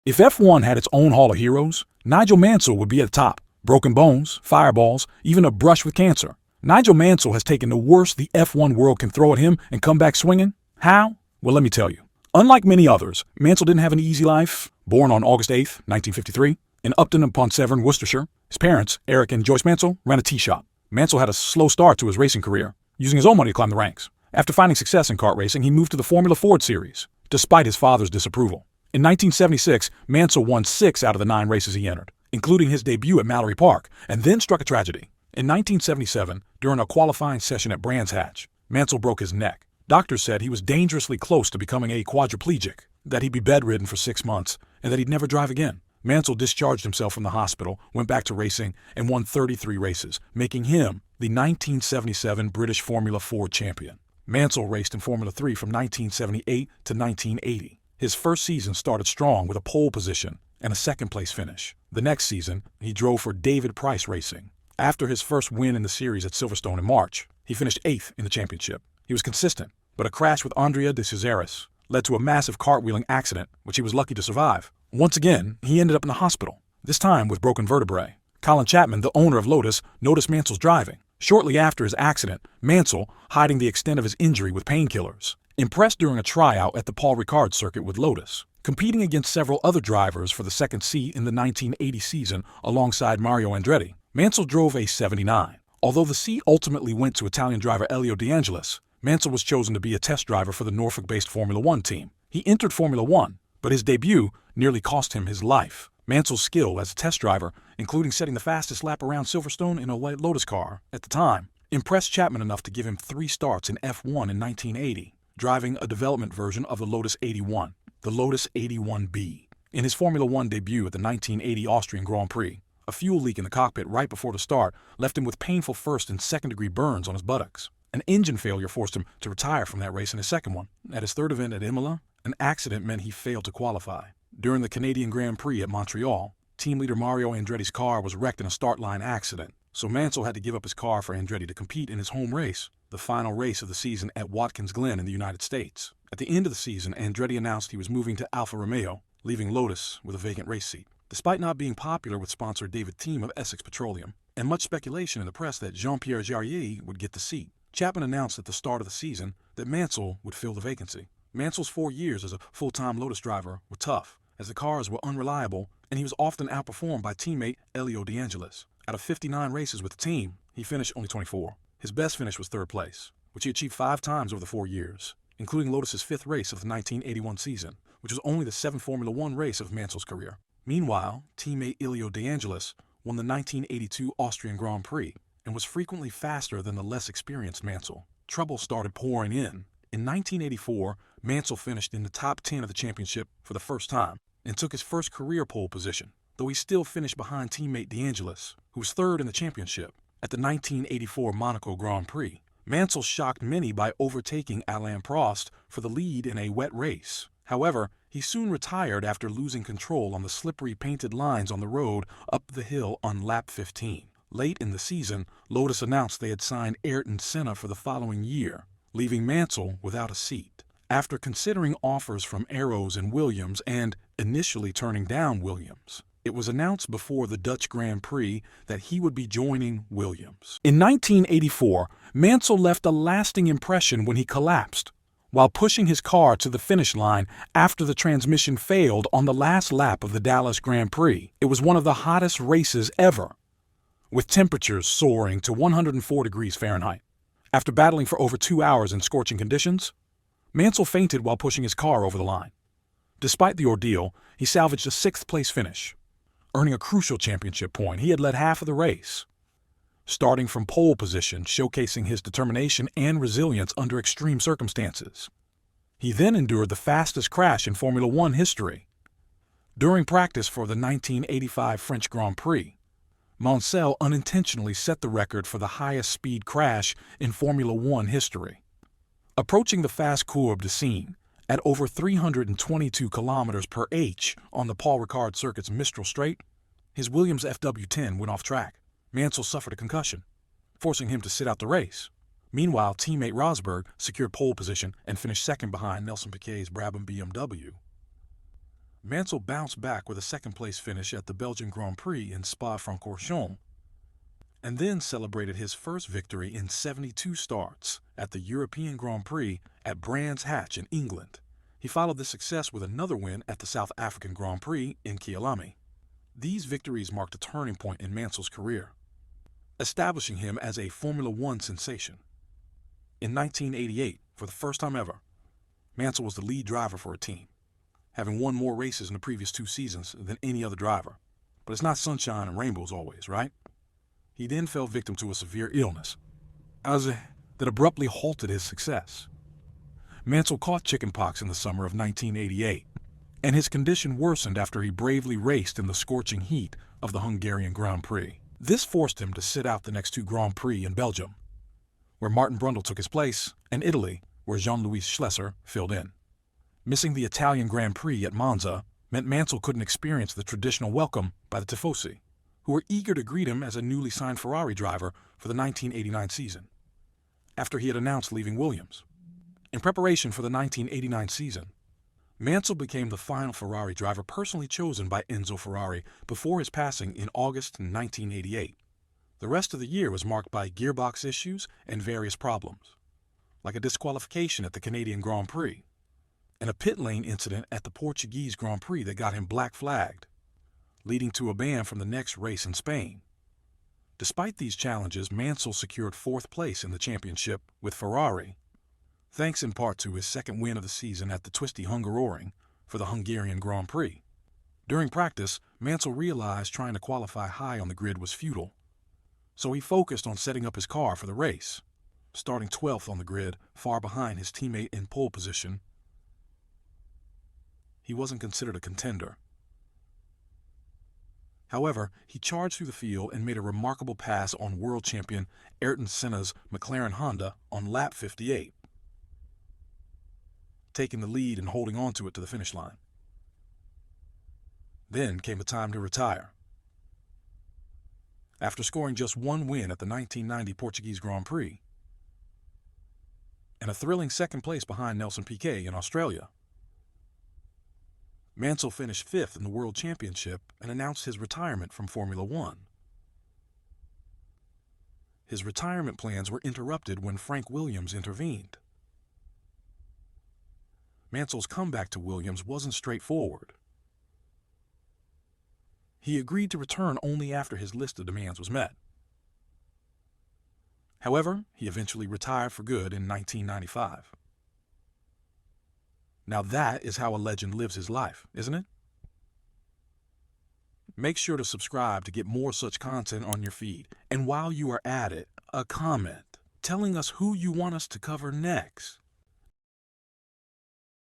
If F1 had its own Hall of Heroes, Nigel Mansell would be at the top. Broken bones, fireballs, even a brush with cancer. Nigel Mansell has taken the worst the F1 world can throw at him and come back swinging. How? Well, let me tell you. Unlike many others, Mansell didn't have an easy life. Born on August 8, 1953, in Upton-upon-Severn, Worcestershire, his parents, Eric and Joyce Mansell, ran a tea shop. Mansell had a slow start to his racing career, using his own money to climb the ranks. After finding success in kart racing, he moved to the Formula Ford series, despite his father's disapproval. In 1976, Mansell won 6 out of the 9 races he entered, including his debut at Mallory Park, and then struck a tragedy. In 1977, during a qualifying session at Brands Hatch, Mansell broke his neck. Doctors said he was dangerously close to becoming a quadriplegic, that he'd be bedridden for 6 months, and that he'd never drive again. Mansell discharged himself from the hospital, went back to racing, and won 33 races, making him the 1977 British Formula Ford champion. Mansell raced in Formula 3 from 1978 to 1980. His first season started strong with a pole position and a second-place finish. The next season, he drove for David Price Racing. After his first win in the series at Silverstone in March, he finished 8th in the championship. He was consistent, but a crash with Andrea de Cesaris led to a massive cartwheeling accident, which he was lucky to survive. Once again, he ended up in the hospital, this time with broken vertebrae. Colin Chapman, the owner of Lotus, noticed Mansell's driving. Shortly after his accident, Mansell, hiding the extent of his injury with painkillers, impressed during a tryout at the Paul Ricard circuit with Lotus, competing against several other drivers for the second seat in the 1980 season alongside Mario Andretti. Mansell drove a 79. Although the seat ultimately went to Italian driver Elio De Angelis, Mansell was chosen to be a test driver for the Norfolk-based Formula One team. He entered Formula One, but his debut nearly cost him his life. Mansell's skill as a test driver, including setting the fastest lap around Silverstone in a white Lotus car at the time, impressed Chapman enough to give him 3 starts in F1 in 1980. Driving a development version of the Lotus 81, the Lotus 81B. In his Formula One debut at the 1980 Austrian Grand Prix, a fuel leak in the cockpit right before the start left him with painful first and second-degree burns on his buttocks. An engine failure forced him to retire from that race in his second one. At his third event at Imola, an accident meant he failed to qualify. During the Canadian Grand Prix at Montreal, team leader Mario Andretti's car was wrecked in a start line accident, so Mansell had to give up his car for Andretti to compete in his home race, the final race of the season at Watkins Glen in the United States. At the end of the season, Andretti announced he was moving to Alfa Romeo, leaving Lotus with a vacant race seat. Despite not being popular with sponsor David Thiem of Essex Petroleum, and much speculation in the press that Jean-Pierre Jarier would get the seat, Chapman announced at the start of the season that Mansell would fill the vacancy. Mansell's 4 years as a full-time Lotus driver were tough, as the cars were unreliable, and he was often outperformed by teammate Elio De Angelis. Out of 59 races with the team, he finished only 24. His best finish was 3rd place, which he achieved 5 times over the 4 years, including Lotus's 5th race of the 1981 season, which was only the 7th Formula One race of Mansell's career. Meanwhile, teammate Elio De Angelis won the 1982 Austrian Grand Prix and was frequently faster than the less experienced Mansell. Trouble started pouring in. In 1984, Mansell finished in the top 10 of the championship for the first time and took his first career pole position, though he still finished behind teammate De Angelis, who was 3rd in the championship. At the 1984 Monaco Grand Prix, Mansell shocked many by overtaking Alain Prost for the lead in a wet race. However, he soon retired after losing control on the slippery painted lines on the road up the hill on lap 15. Late in the season, Lotus announced they had signed Ayrton Senna for the following year, leaving Mansell without a seat. After considering offers from Arrows and Williams and initially turning down Williams, it was announced before the Dutch Grand Prix that he would be joining Williams. In 1984, Mansell left a lasting impression when he collapsed while pushing his car to the finish line after the transmission failed on the last lap of the Dallas Grand Prix. It was one of the hottest races ever, with temperatures soaring to 104 degrees Fahrenheit. After battling for over 2 hours in scorching conditions, Mansell fainted while pushing his car over the line. Despite the ordeal, he salvaged a 6th-place finish, earning a crucial championship point. He had led half of the race, starting from pole position, showcasing his determination and resilience under extreme circumstances. He then endured the fastest crash in Formula One history. During practice for the 1985 French Grand Prix, Mansell unintentionally set the record for the highest speed crash in Formula One history. Approaching the fast Courbe de Seine at over 322 kilometers per h on the Paul Ricard circuit's Mistral Straight, his Williams FW10 went off track. Mansell suffered a concussion, forcing him to sit out the race. Meanwhile, teammate Rosberg secured pole position and finished second behind Nelson Piquet's Brabham BMW. Mansell bounced back with a second-place finish at the Belgian Grand Prix in Spa-Francorchamps, and then celebrated his first victory in 72 starts at the European Grand Prix at Brands Hatch in England. He followed this success with another win at the South African Grand Prix in Kyalami. These victories marked a turning point in Mansell's career, establishing him as a Formula One sensation. In 1988, for the first time ever, Mansell was the lead driver for a team, having won more races in the previous 2 seasons than any other driver. But it's not sunshine and rainbows always, right? He then fell victim to a severe illness that abruptly halted his success. Mansell caught chickenpox in the summer of 1988, and his condition worsened after he bravely raced in the scorching heat of the Hungarian Grand Prix. This forced him to sit out the next 2 Grand Prix in Belgium, where Martin Brundle took his place, and Italy, where Jean-Louis Schlesser filled in. Missing the Italian Grand Prix at Monza meant Mansell couldn't experience the traditional welcome by the Tifosi, who were eager to greet him as a newly signed Ferrari driver for the 1989 season, after he had announced leaving Williams. In preparation for the 1989 season, Mansell became the final Ferrari driver personally chosen by Enzo Ferrari before his passing in August 1988. The rest of the year was marked by gearbox issues and various problems, like a disqualification at the Canadian Grand Prix, and a pit lane incident at the Portuguese Grand Prix that got him black flagged, leading to a ban from the next race in Spain. Despite these challenges, Mansell secured 4th place in the championship with Ferrari, thanks in part to his second win of the season at the Twisty Hungaroring for the Hungarian Grand Prix. During practice, Mansell realized trying to qualify high on the grid was futile, so he focused on setting up his car for the race, starting 12th on the grid, far behind his teammate in pole position. He wasn't considered a contender. However, he charged through the field and made a remarkable pass on world champion Ayrton Senna's McLaren Honda on lap 58, taking the lead and holding on to it to the finish line. Then came a time to retire. After scoring just 1 win at the 1990 Portuguese Grand Prix, and a thrilling second place behind Nelson Piquet in Australia, Mansell finished 5th in the World Championship and announced his retirement from Formula One. His retirement plans were interrupted when Frank Williams intervened. Mansell's comeback to Williams wasn't straightforward. He agreed to return only after his list of demands was met. However, he eventually retired for good in 1995. Now that is how a legend lives his life, isn't it? Make sure to subscribe to get more such content on your feed. And while you are at it, a comment telling us who you want us to cover next.